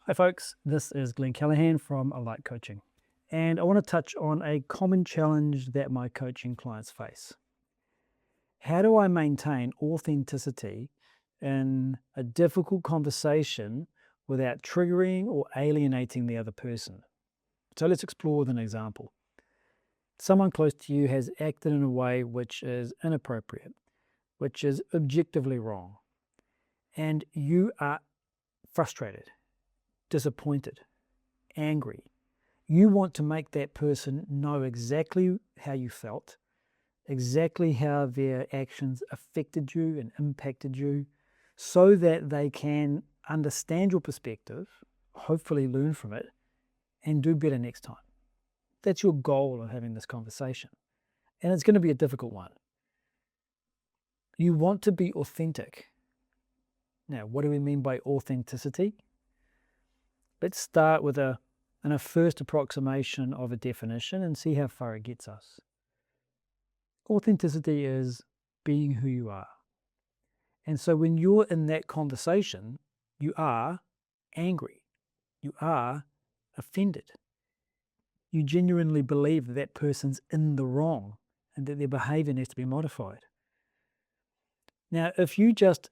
Hi folks, this is Glenn Callahan from Alight Coaching, and I want to touch on a common challenge that my coaching clients face. How do I maintain authenticity in a difficult conversation without triggering or alienating the other person? So let's explore with an example. Someone close to you has acted in a way which is inappropriate, which is objectively wrong, and you are frustrated, disappointed, angry. You want to make that person know exactly how you felt, exactly how their actions affected you and impacted you, so that they can understand your perspective, hopefully learn from it, and do better next time. That's your goal of having this conversation. And it's going to be a difficult one. You want to be authentic. Now, what do we mean by authenticity? Let's start with a first approximation of a definition and see how far it gets us. Authenticity is being who you are. And so when you're in that conversation, you are angry. You are offended. You genuinely believe that that person's in the wrong and that their behavior needs to be modified. Now, if you just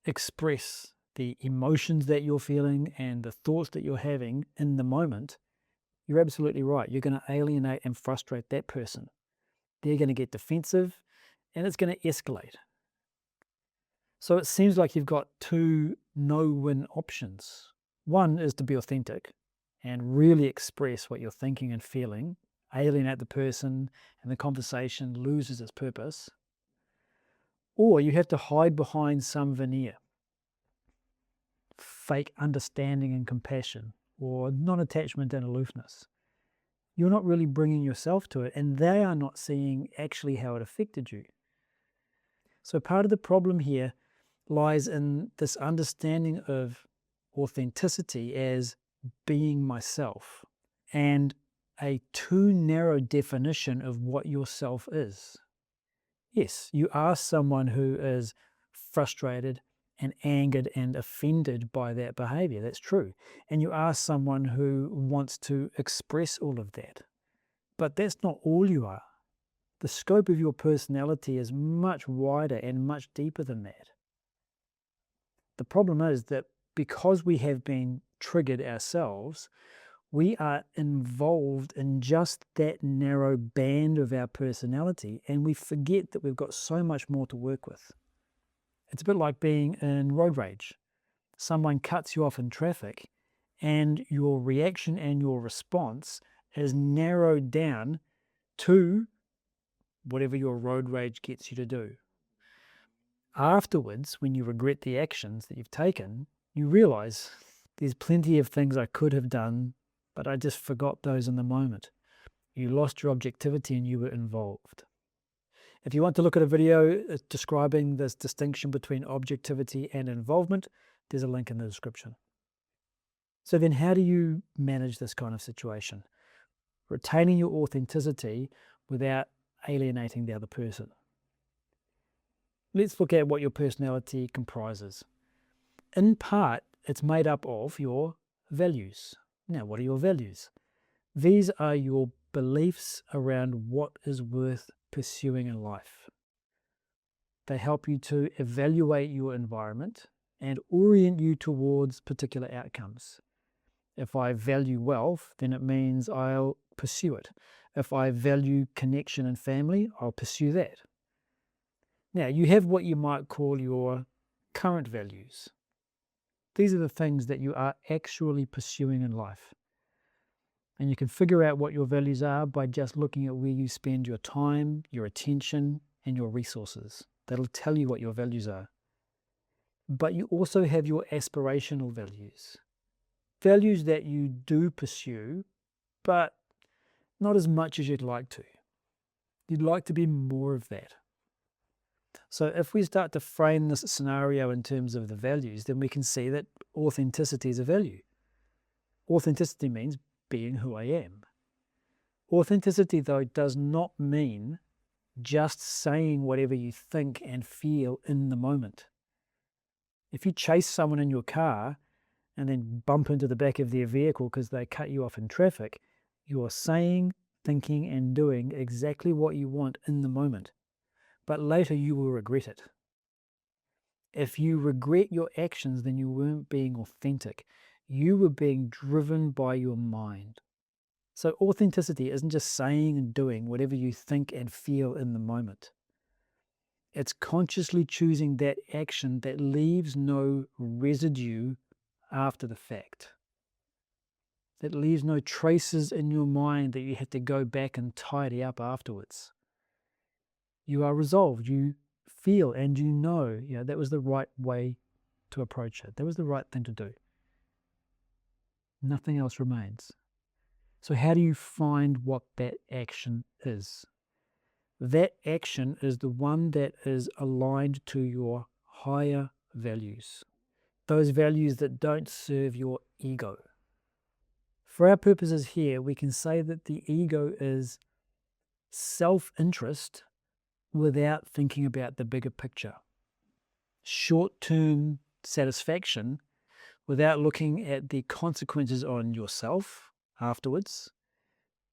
express the emotions that you're feeling and the thoughts that you're having in the moment, you're absolutely right. You're going to alienate and frustrate that person. They're going to get defensive and it's going to escalate. So it seems like you've got two no-win options. One is to be authentic and really express what you're thinking and feeling, alienate the person, and the conversation loses its purpose. Or you have to hide behind some veneer, fake understanding and compassion, or non-attachment and aloofness. You're not really bringing yourself to it, and they are not seeing actually how it affected you. So part of the problem here lies in this understanding of authenticity as being myself and a too narrow definition of what yourself is. Yes, you are someone who is frustrated and angered and offended by that behavior. That's true. And you are someone who wants to express all of that. But that's not all you are. The scope of your personality is much wider and much deeper than that. The problem is that because we have been triggered ourselves, we are involved in just that narrow band of our personality, and we forget that we've got so much more to work with. It's a bit like being in road rage. Someone cuts you off in traffic, and your reaction and your response is narrowed down to whatever your road rage gets you to do. Afterwards, when you regret the actions that you've taken, you realize there's plenty of things I could have done, but I just forgot those in the moment. You lost your objectivity and you were involved. If you want to look at a video describing this distinction between objectivity and involvement, there's a link in the description. So then how do you manage this kind of situation? Retaining your authenticity without alienating the other person. Let's look at what your personality comprises. In part, it's made up of your values. Now, what are your values? These are your beliefs around what is worth pursuing in life. They help you to evaluate your environment and orient you towards particular outcomes. If I value wealth, then it means I'll pursue it. If I value connection and family, I'll pursue that. Now, you have what you might call your current values. These are the things that you are actually pursuing in life. And you can figure out what your values are by just looking at where you spend your time, your attention, and your resources. That'll tell you what your values are. But you also have your aspirational values. Values that you do pursue, but not as much as you'd like to. You'd like to be more of that. So if we start to frame this scenario in terms of the values, then we can see that authenticity is a value. Authenticity means being who I am. Authenticity, though, does not mean just saying whatever you think and feel in the moment. If you chase someone in your car and then bump into the back of their vehicle because they cut you off in traffic, you are saying, thinking, and doing exactly what you want in the moment. But later you will regret it. If you regret your actions, then you weren't being authentic. You were being driven by your mind. So authenticity isn't just saying and doing whatever you think and feel in the moment. It's consciously choosing that action that leaves no residue after the fact. That leaves no traces in your mind that you have to go back and tidy up afterwards. You are resolved. You feel and you know, that was the right way to approach it. That was the right thing to do. Nothing else remains. So how do you find what that action is? That action is the one that is aligned to your higher values. Those values that don't serve your ego. For our purposes here, we can say that the ego is self-interest without thinking about the bigger picture. Short-term satisfaction without looking at the consequences on yourself afterwards,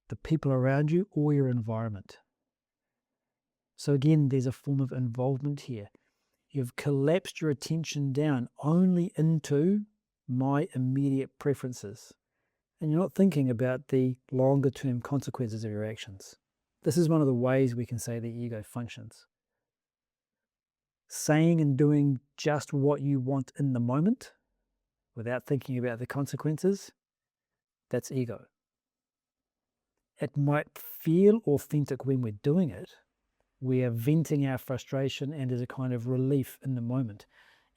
the people around you, or your environment. So again, there's a form of involvement here. You've collapsed your attention down only into my immediate preferences. And you're not thinking about the longer term consequences of your actions. This is one of the ways we can say the ego functions. Saying and doing just what you want in the moment without thinking about the consequences, that's ego. It might feel authentic when we're doing it. We are venting our frustration and there's a kind of relief in the moment.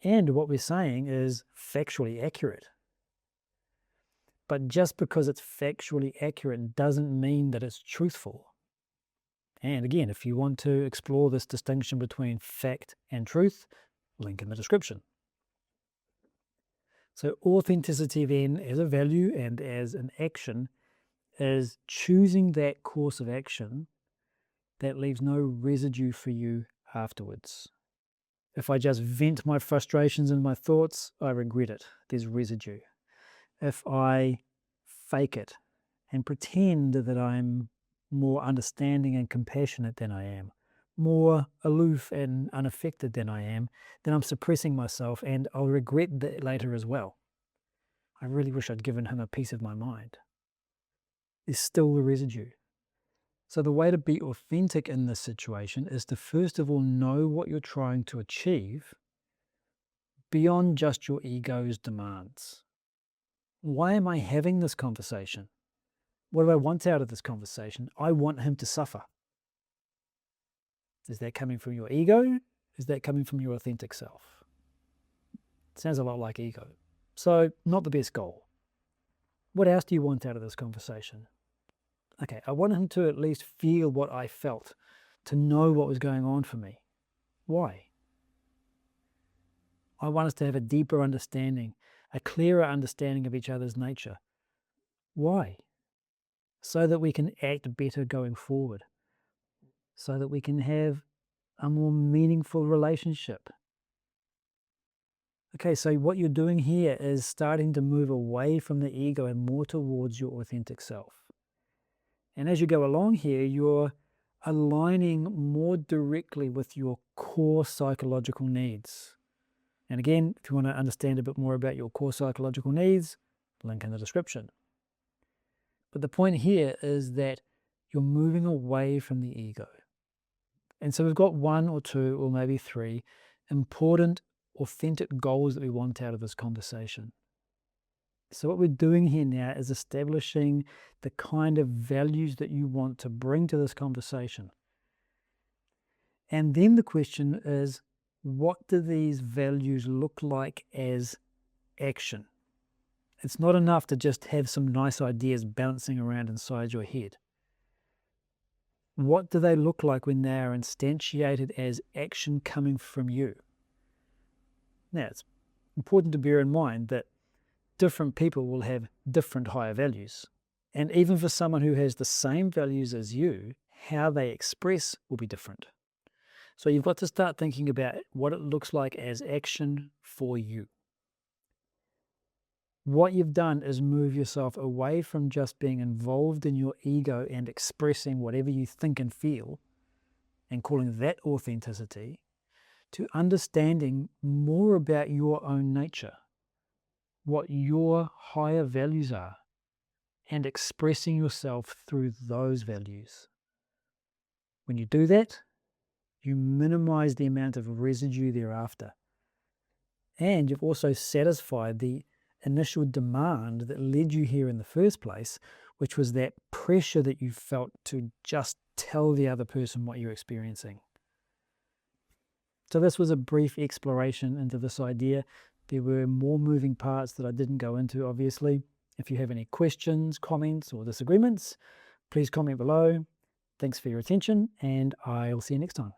And what we're saying is factually accurate. But just because it's factually accurate doesn't mean that it's truthful. And again, if you want to explore this distinction between fact and truth, link in the description. So authenticity then as a value and as an action is choosing that course of action that leaves no residue for you afterwards. If I just vent my frustrations and my thoughts, I regret it. There's residue. If I fake it and pretend that I'm more understanding and compassionate than I am, more aloof and unaffected than I am, then I'm suppressing myself and I'll regret that later as well. I really wish I'd given him a piece of my mind. There's still the residue. So the way to be authentic in this situation is to first of all know what you're trying to achieve beyond just your ego's demands. Why am I having this conversation? What do I want out of this conversation? I want him to suffer. Is that coming from your ego? Is that coming from your authentic self? It sounds a lot like ego. So not the best goal. What else do you want out of this conversation? Okay, I want him to at least feel what I felt, to know what was going on for me. Why? I want us to have a deeper understanding, a clearer understanding of each other's nature. Why? So that we can act better going forward. So that we can have a more meaningful relationship. Okay, so what you're doing here is starting to move away from the ego and more towards your authentic self. And as you go along here, you're aligning more directly with your core psychological needs. And again, if you want to understand a bit more about your core psychological needs, link in the description. But the point here is that you're moving away from the ego. And so we've got one or two or maybe three important, authentic goals that we want out of this conversation. So what we're doing here now is establishing the kind of values that you want to bring to this conversation. And then the question is, what do these values look like as action? It's not enough to just have some nice ideas bouncing around inside your head. What do they look like when they are instantiated as action coming from you? Now, it's important to bear in mind that different people will have different higher values. And even for someone who has the same values as you, how they express will be different. So you've got to start thinking about what it looks like as action for you. What you've done is move yourself away from just being involved in your ego and expressing whatever you think and feel and calling that authenticity, to understanding more about your own nature, what your higher values are, and expressing yourself through those values. When you do that, you minimize the amount of residue thereafter. And you've also satisfied the initial demand that led you here in the first place, which was that pressure that you felt to just tell the other person what you're experiencing. So this was a brief exploration into this idea. There were more moving parts that I didn't go into, obviously. If you have any questions, comments, or disagreements, please comment below. Thanks for your attention, and I'll see you next time.